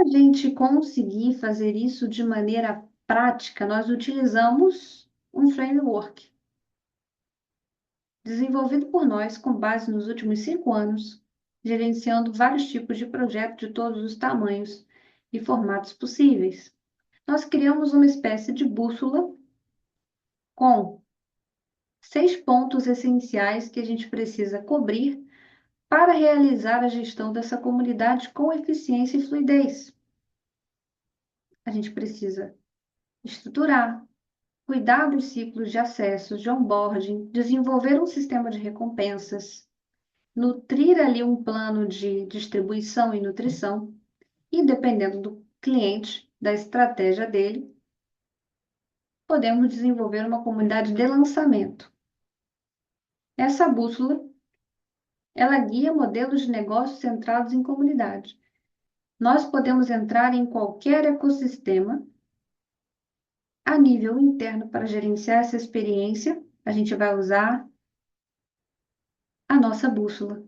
a gente conseguir fazer isso de maneira prática, nós utilizamos um framework desenvolvido por nós com base nos últimos 5 anos, gerenciando vários tipos de projetos de todos os tamanhos e formatos possíveis. Nós criamos uma espécie de bússola com 6 pontos essenciais que a gente precisa cobrir para realizar a gestão dessa comunidade com eficiência e fluidez. A gente precisa estruturar, cuidar dos ciclos de acesso, de onboarding, desenvolver um sistema de recompensas, nutrir ali um plano de distribuição e nutrição, e dependendo do cliente, da estratégia dele, podemos desenvolver uma comunidade de lançamento. Essa bússola, ela guia modelos de negócios centrados em comunidade. Nós podemos entrar em qualquer ecossistema a nível interno para gerenciar essa experiência. A gente vai usar a nossa bússola.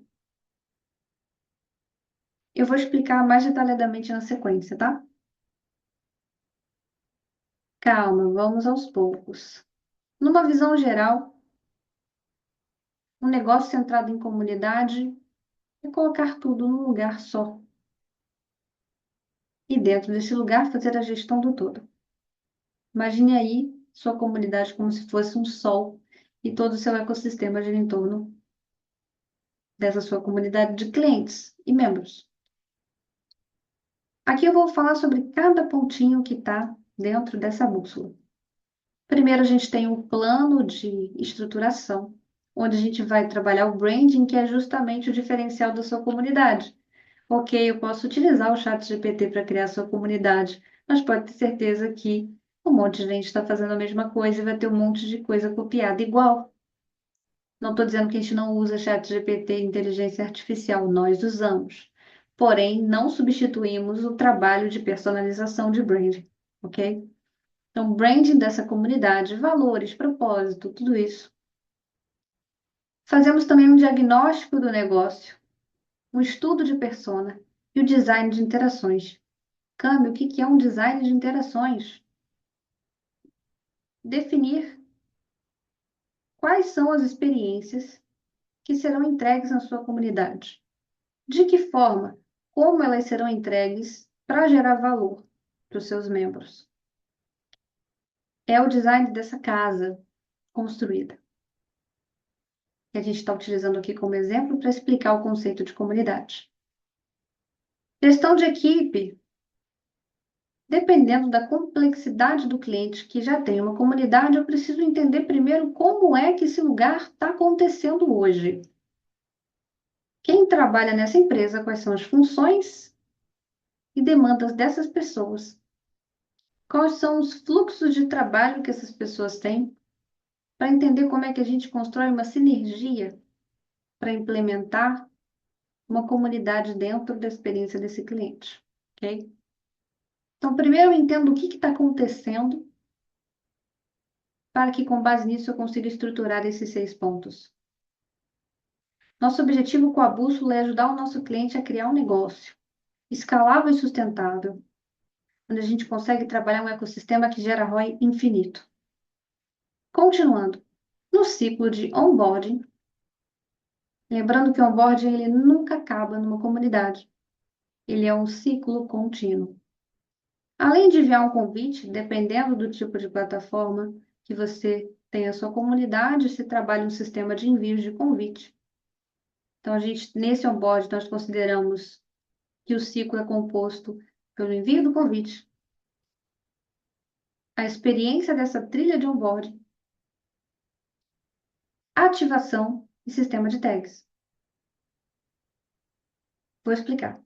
Eu vou explicar mais detalhadamente na sequência, tá? Calma, vamos aos poucos. Numa visão geral, um negócio centrado em comunidade é colocar tudo num lugar só. E dentro desse lugar, fazer a gestão do todo. Imagine aí sua comunidade como se fosse um sol e todo o seu ecossistema gira em torno dessa sua comunidade de clientes e membros. Aqui eu vou falar sobre cada pontinho que está dentro dessa bússola. Primeiro, a gente tem um plano de estruturação, onde a gente vai trabalhar o branding, que é justamente o diferencial da sua comunidade. Ok, eu posso utilizar o chat GPT para criar sua comunidade, mas pode ter certeza que um monte de gente está fazendo a mesma coisa e vai ter um monte de coisa copiada igual. Não estou dizendo que a gente não usa chat GPT e inteligência artificial, nós usamos. Porém, não substituímos o trabalho de personalização de branding, ok? Então, branding dessa comunidade, valores, propósito, tudo isso. Fazemos também um diagnóstico do negócio, um estudo de persona e o design de interações. Cami, o que é um design de interações? Definir quais são as experiências que serão entregues na sua comunidade. De que forma? Como elas serão entregues para gerar valor para os seus membros. É o design dessa casa construída, que a gente está utilizando aqui como exemplo para explicar o conceito de comunidade. Gestão de equipe, dependendo da complexidade do cliente que já tem uma comunidade, eu preciso entender primeiro como é que esse lugar está acontecendo hoje. Quem trabalha nessa empresa, quais são as funções e demandas dessas pessoas? Quais são os fluxos de trabalho que essas pessoas têm? Para entender como é que a gente constrói uma sinergia para implementar uma comunidade dentro da experiência desse cliente, ok? Então, primeiro eu entendo o que está acontecendo para que, com base nisso, eu consiga estruturar esses 6 pontos. Nosso objetivo com a bússola é ajudar o nosso cliente a criar um negócio escalável e sustentável, onde a gente consegue trabalhar um ecossistema que gera ROI infinito. Continuando, no ciclo de onboarding, lembrando que o onboarding ele nunca acaba numa comunidade, ele é um ciclo contínuo. Além de enviar um convite, dependendo do tipo de plataforma que você tem a sua comunidade, se trabalha um sistema de envios de convite. Então, nesse onboarding, nós consideramos que o ciclo é composto pelo envio do convite, a experiência dessa trilha de onboarding, ativação e sistema de tags. Vou explicar.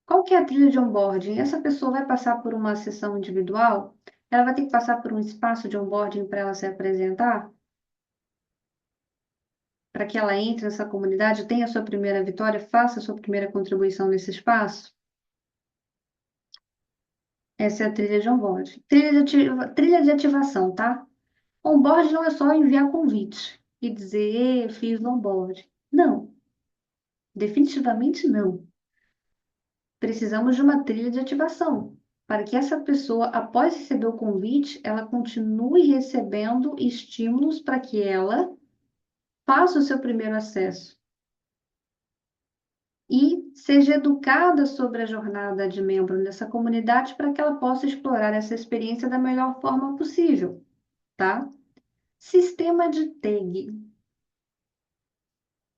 Qual que é a trilha de onboarding? Essa pessoa vai passar por uma sessão individual? Ela vai ter que passar por um espaço de onboarding para ela se apresentar? Para que ela entre nessa comunidade, tenha a sua primeira vitória, faça a sua primeira contribuição nesse espaço? Essa é a trilha de onboarding. Trilha de ativação, tá? Onboard não é só enviar convite e dizer, fiz no onboard. Não, definitivamente não. precisamos de uma trilha de ativação, para que essa pessoa, após receber o convite, ela continue recebendo estímulos para que ela faça o seu primeiro acesso e seja educada sobre a jornada de membro dessa comunidade para que ela possa explorar essa experiência da melhor forma possível, tá? Sistema de tag.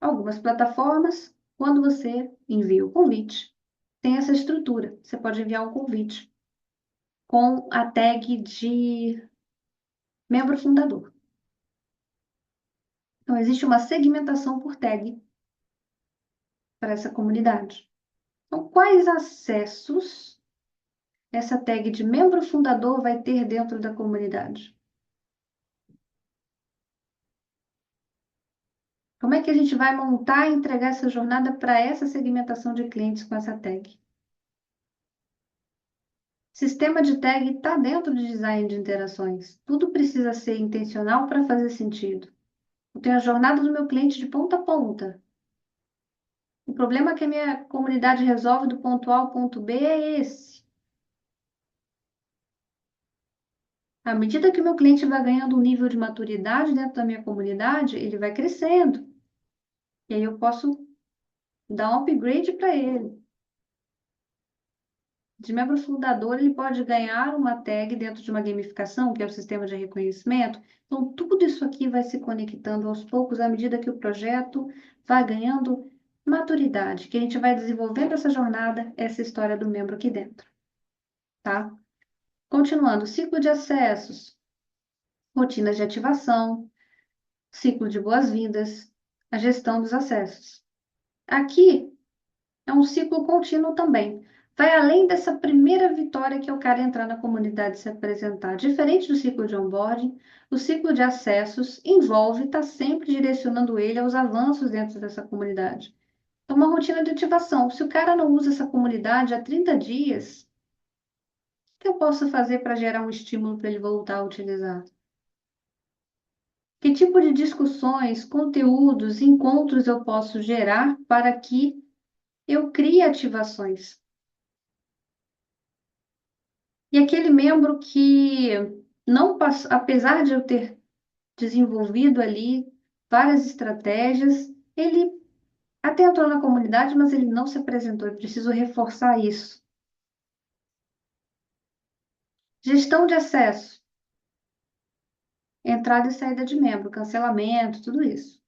Algumas plataformas, quando você envia o convite, tem essa estrutura. Você pode enviar um convite com a tag de membro fundador. Então, existe uma segmentação por tag para essa comunidade. Então, quais acessos essa tag de membro fundador vai ter dentro da comunidade? Como é que a gente vai montar e entregar essa jornada para essa segmentação de clientes com essa tag? Sistema de tag está dentro de design de interações. Tudo precisa ser intencional para fazer sentido. Eu tenho a jornada do meu cliente de ponta a ponta. O problema que a minha comunidade resolve do ponto A ao ponto B é esse. À medida que o meu cliente vai ganhando um nível de maturidade dentro da minha comunidade, ele vai crescendo. E aí eu posso dar um upgrade para ele. De membro fundador, ele pode ganhar uma tag dentro de uma gamificação, que é o sistema de reconhecimento. Então, tudo isso aqui vai se conectando aos poucos à medida que o projeto vai ganhando maturidade, que a gente vai desenvolvendo essa jornada, essa história do membro aqui dentro, tá? Continuando, ciclo de acessos, rotinas de ativação, ciclo de boas-vindas, a gestão dos acessos. Aqui é um ciclo contínuo também. Vai além dessa primeira vitória que é o cara entrar na comunidade e se apresentar. Diferente do ciclo de onboarding, o ciclo de acessos envolve estar sempre direcionando ele aos avanços dentro dessa comunidade. É uma rotina de ativação. Se o cara não usa essa comunidade há 30 dias, o que eu posso fazer para gerar um estímulo para ele voltar a utilizar? Que tipo de discussões, conteúdos, encontros eu posso gerar para que eu crie ativações? E aquele membro que não passou, apesar de eu ter desenvolvido ali várias estratégias, ele até entrou na comunidade, mas ele não se apresentou. Eu preciso reforçar isso. Gestão de acesso, entrada e saída de membro, cancelamento, tudo isso.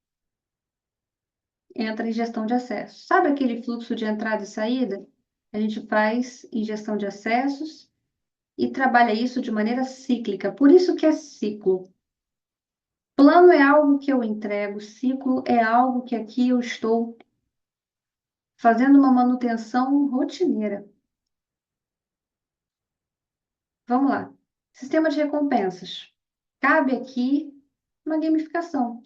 Entra em gestão de acesso. Sabe aquele fluxo de entrada e saída? A gente faz em gestão de acessos e trabalha isso de maneira cíclica. Por isso que é ciclo. Plano é algo que eu entrego, ciclo é algo que aqui eu estou fazendo uma manutenção rotineira. Vamos lá. Sistema de recompensas. Cabe aqui uma gamificação.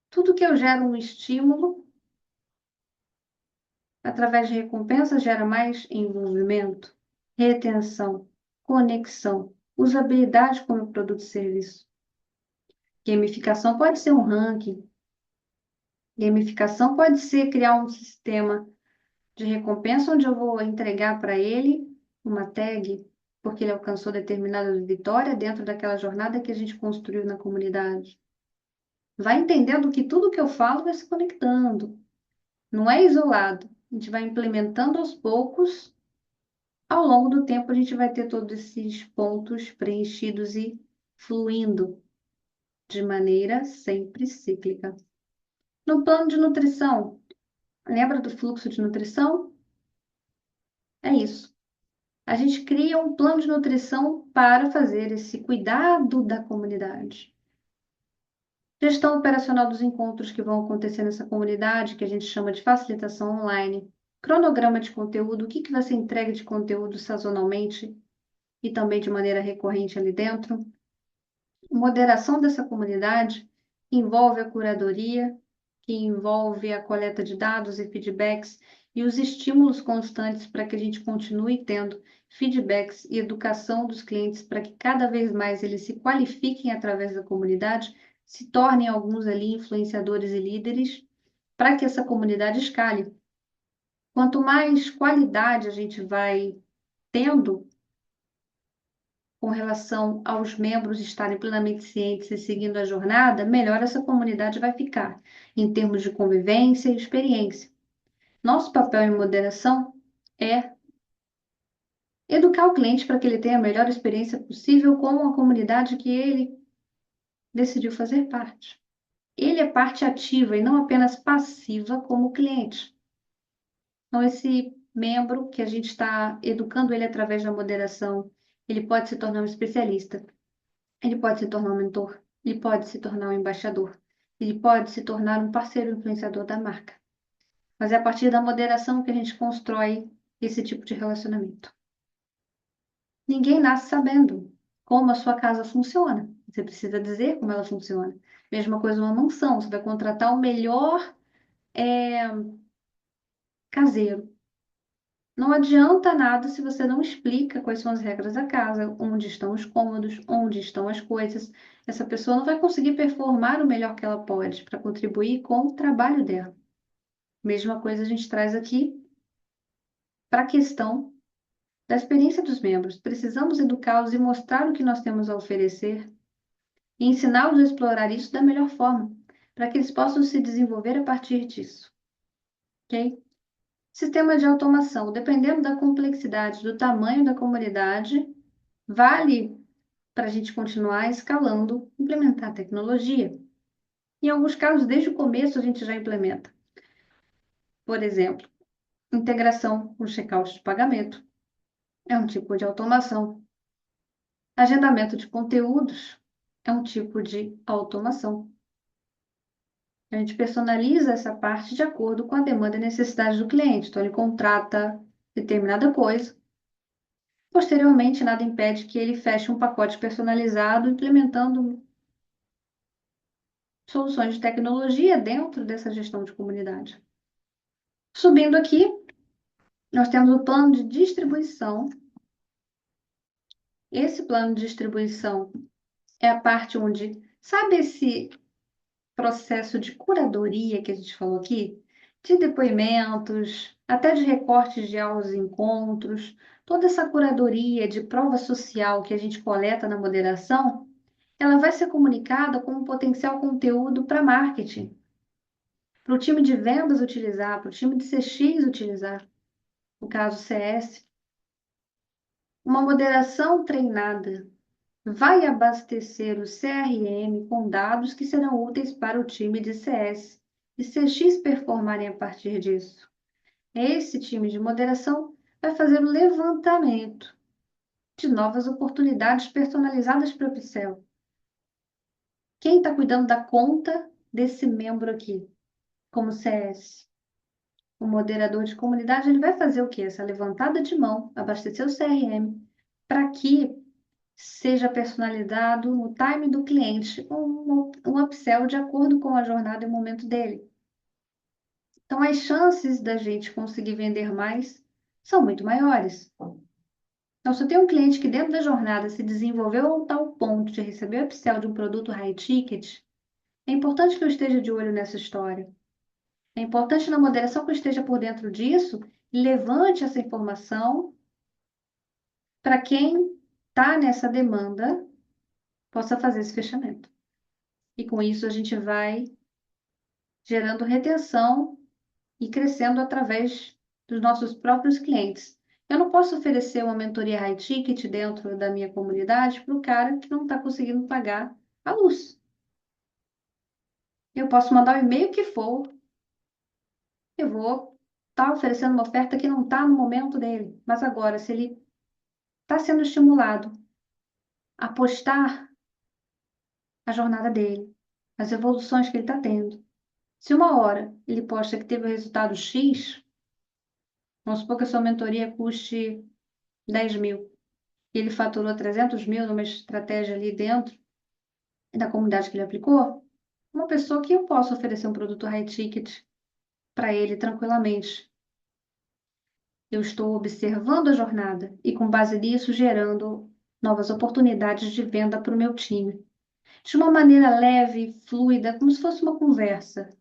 Tudo que eu gero um estímulo, através de recompensas, gera mais envolvimento, retenção, conexão, usabilidade como produto e serviço. Gamificação pode ser um ranking. Gamificação pode ser criar um sistema de recompensa onde eu vou entregar para ele uma tag porque ele alcançou determinada vitória dentro daquela jornada que a gente construiu na comunidade. Vai entendendo que tudo que eu falo vai se conectando. Não é isolado. A gente vai implementando aos poucos. Ao longo do tempo, a gente vai ter todos esses pontos preenchidos e fluindo de maneira sempre cíclica. No plano de nutrição, lembra do fluxo de nutrição? É isso. A gente cria um plano de nutrição para fazer esse cuidado da comunidade. Gestão operacional dos encontros que vão acontecer nessa comunidade, que a gente chama de facilitação online. Cronograma de conteúdo, o que que vai ser entregue de conteúdo sazonalmente e também de maneira recorrente ali dentro. Moderação dessa comunidade envolve a curadoria, que envolve a coleta de dados e feedbacks e os estímulos constantes para que a gente continue tendo feedbacks e educação dos clientes para que cada vez mais eles se qualifiquem através da comunidade, se tornem alguns ali influenciadores e líderes, para que essa comunidade escale. Quanto mais qualidade a gente vai tendo com relação aos membros estarem plenamente cientes e seguindo a jornada, melhor essa comunidade vai ficar, em termos de convivência e experiência. Nosso papel em moderação é educar o cliente para que ele tenha a melhor experiência possível com a comunidade que ele decidiu fazer parte. Ele é parte ativa e não apenas passiva como cliente. Então, esse membro que a gente está educando ele através da moderação, ele pode se tornar um especialista, ele pode se tornar um mentor, ele pode se tornar um embaixador, ele pode se tornar um parceiro influenciador da marca. Mas é a partir da moderação que a gente constrói esse tipo de relacionamento. Ninguém nasce sabendo como a sua casa funciona. Você precisa dizer como ela funciona. Mesma coisa uma mansão. Você vai contratar o melhor caseiro. Não adianta nada se você não explica quais são as regras da casa, onde estão os cômodos, onde estão as coisas. Essa pessoa não vai conseguir performar o melhor que ela pode para contribuir com o trabalho dela. Mesma coisa a gente traz aqui para a questão da experiência dos membros. Precisamos educá-los e mostrar o que nós temos a oferecer e ensiná-los a explorar isso da melhor forma, para que eles possam se desenvolver a partir disso. Ok? Sistema de automação. Dependendo da complexidade, do tamanho da comunidade, vale para a gente continuar escalando, implementar tecnologia. Em alguns casos, desde o começo, a gente já implementa. Por exemplo, integração com check-out de pagamento. É um tipo de automação. Agendamento de conteúdos é um tipo de automação. A gente personaliza essa parte de acordo com a demanda e necessidade do cliente. Então, ele contrata determinada coisa. Posteriormente, nada impede que ele feche um pacote personalizado, implementando soluções de tecnologia dentro dessa gestão de comunidade. Subindo aqui, nós temos o plano de distribuição. Esse plano de distribuição é a parte onde, sabe esse processo de curadoria que a gente falou aqui? De depoimentos, até de recortes de aulas e encontros, toda essa curadoria de prova social que a gente coleta na moderação, ela vai ser comunicada como potencial conteúdo para marketing, para o time de vendas utilizar, para o time de CX utilizar, no caso CS. Uma moderação treinada vai abastecer o CRM com dados que serão úteis para o time de CS e CX performarem a partir disso. Esse time de moderação vai fazer o levantamento de novas oportunidades personalizadas para o upsell. Quem está cuidando da conta desse membro aqui, como CS? O moderador de comunidade, ele vai fazer o quê? Essa levantada de mão, abastecer o CRM, para que seja personalizado no time do cliente, um upsell de acordo com a jornada e o momento dele. Então, as chances da gente conseguir vender mais são muito maiores. Então, se eu tenho um cliente que dentro da jornada se desenvolveu a um tal ponto de receber o upsell de um produto high ticket, é importante que eu esteja de olho nessa história. É importante na moderação que eu esteja por dentro disso e levante essa informação para quem está nessa demanda possa fazer esse fechamento. E com isso a gente vai gerando retenção e crescendo através dos nossos próprios clientes. Eu não posso oferecer uma mentoria high ticket dentro da minha comunidade para o cara que não está conseguindo pagar a luz. Eu posso mandar o e-mail que for, eu vou estar oferecendo uma oferta que não está no momento dele. Mas agora, se ele está sendo estimulado a postar a jornada dele, as evoluções que ele está tendo. Se uma hora ele posta que teve o resultado X, vamos supor que a sua mentoria custe 10 mil, e ele faturou 300 mil numa estratégia ali dentro da comunidade que ele aplicou, uma pessoa que eu posso oferecer um produto high ticket para ele tranquilamente. Eu estou observando a jornada e, com base nisso, gerando novas oportunidades de venda para o meu time. De uma maneira leve, fluida, como se fosse uma conversa.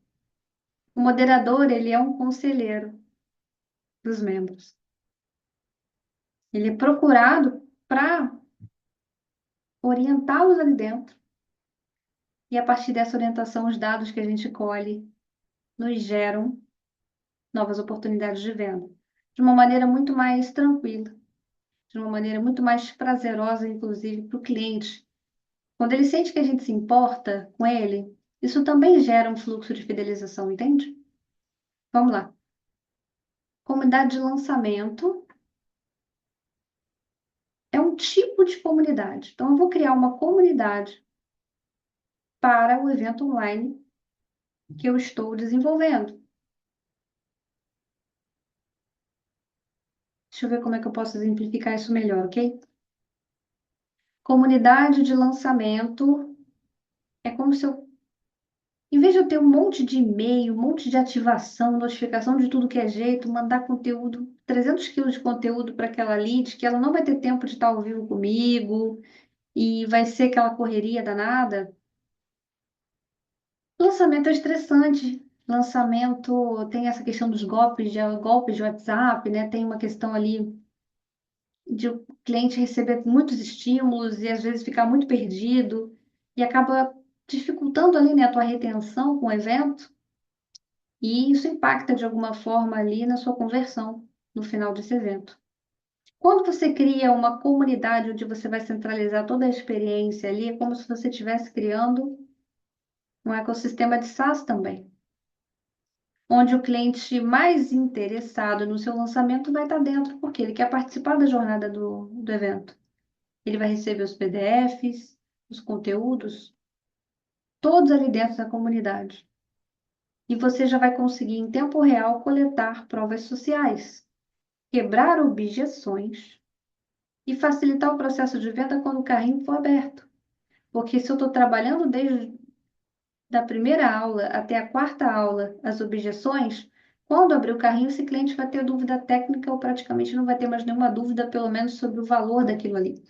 O moderador, ele é um conselheiro. dos membros. Ele é procurado para orientá-los ali dentro. E a partir dessa orientação, os dados que a gente colhe nos geram novas oportunidades de venda. De uma maneira muito mais tranquila, de uma maneira muito mais prazerosa, inclusive, para o cliente. Quando ele sente que a gente se importa com ele, isso também gera um fluxo de fidelização, entende? Vamos lá. Comunidade de lançamento é um tipo de comunidade. Então, eu vou criar uma comunidade para o evento online que eu estou desenvolvendo. Deixa eu ver como é que eu posso exemplificar isso melhor, ok? Comunidade de lançamento é como se eu, em vez de eu ter um monte de e-mail, um monte de ativação, notificação de tudo que é jeito, mandar conteúdo, 300 quilos de conteúdo para aquela lead, que ela não vai ter tempo de estar ao vivo comigo e vai ser aquela correria danada. Lançamento é estressante. Lançamento tem essa questão dos golpes de WhatsApp, né? Tem uma questão ali de o cliente receber muitos estímulos e às vezes ficar muito perdido e acaba dificultando ali, né, a tua retenção com o evento e isso impacta de alguma forma ali na sua conversão no final desse evento. Quando você cria uma comunidade onde você vai centralizar toda a experiência ali, é como se você estivesse criando um ecossistema de SaaS também, onde o cliente mais interessado no seu lançamento vai estar dentro, porque ele quer participar da jornada do evento. Ele vai receber os PDFs, os conteúdos, todos ali dentro da comunidade. E você já vai conseguir, em tempo real, coletar provas sociais, quebrar objeções e facilitar o processo de venda quando o carrinho for aberto. Porque se eu estou trabalhando desde da primeira aula até a quarta aula as objeções, quando abrir o carrinho, esse cliente vai ter dúvida técnica ou praticamente não vai ter mais nenhuma dúvida, pelo menos sobre o valor daquilo ali.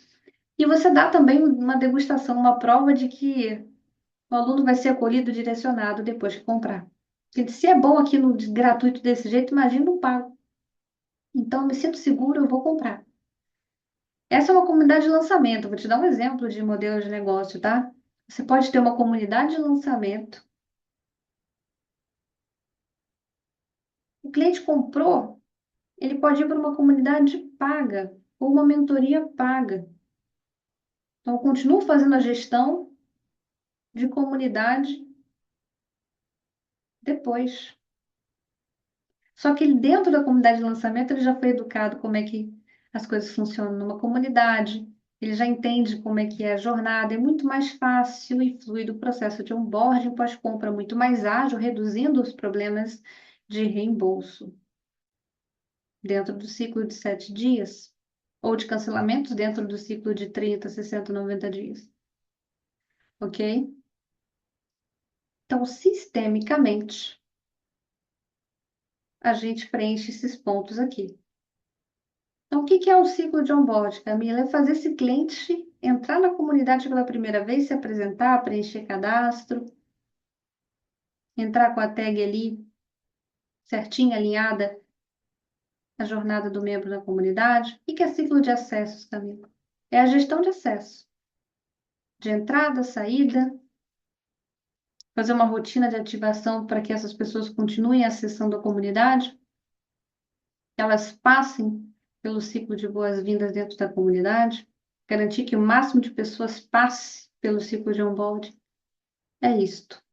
E você dá também uma degustação, uma prova de que o aluno vai ser acolhido, direcionado depois que comprar. Porque se é bom aqui no gratuito desse jeito, imagina no pago. Então, eu me sinto seguro, eu vou comprar. Essa é uma comunidade de lançamento. Vou te dar um exemplo de modelo de negócio, tá? Você pode ter uma comunidade de lançamento. O cliente comprou, ele pode ir para uma comunidade paga ou uma mentoria paga. Então, eu continuo fazendo a gestão de comunidade depois. Só que ele, dentro da comunidade de lançamento, ele já foi educado como é que as coisas funcionam numa comunidade, ele já entende como é que é a jornada, é muito mais fácil e fluido o processo de onboarding pós-compra, muito mais ágil, reduzindo os problemas de reembolso dentro do ciclo de 7 dias, ou de cancelamentos dentro do ciclo de 30, 60, 90 dias. Ok? Então, sistemicamente, a gente preenche esses pontos aqui. Então, o que que é o ciclo de onboarding, Camila? É fazer esse cliente entrar na comunidade pela primeira vez, se apresentar, preencher cadastro, entrar com a tag ali certinha, alinhada à jornada do membro na comunidade. O que que é ciclo de acessos, Camila? É a gestão de acesso, de entrada, saída, fazer uma rotina de ativação para que essas pessoas continuem acessando a comunidade, que elas passem pelo ciclo de boas-vindas dentro da comunidade, garantir que o máximo de pessoas passe pelo ciclo de onboarding. É isto.